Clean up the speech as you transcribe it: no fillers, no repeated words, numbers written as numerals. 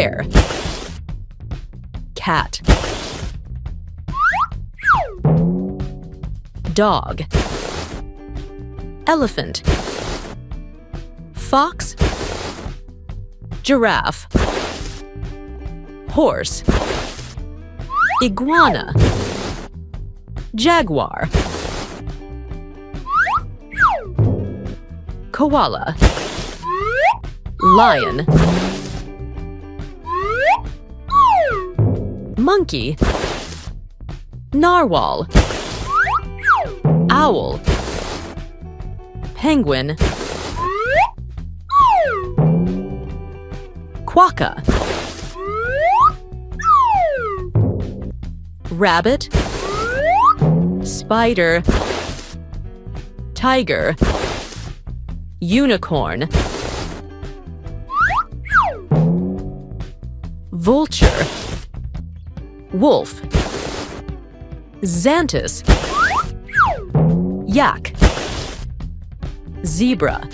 Bear. Cat. Dog. Elephant. Fox. Giraffe. Horse. Iguana. Jaguar. Koala. Lion. Monkey. Narwhal. Owl. Penguin. Quokka. Rabbit. Spider. Tiger. Unicorn. Vulture. Wolf. Xanthus. Yak. Zebra.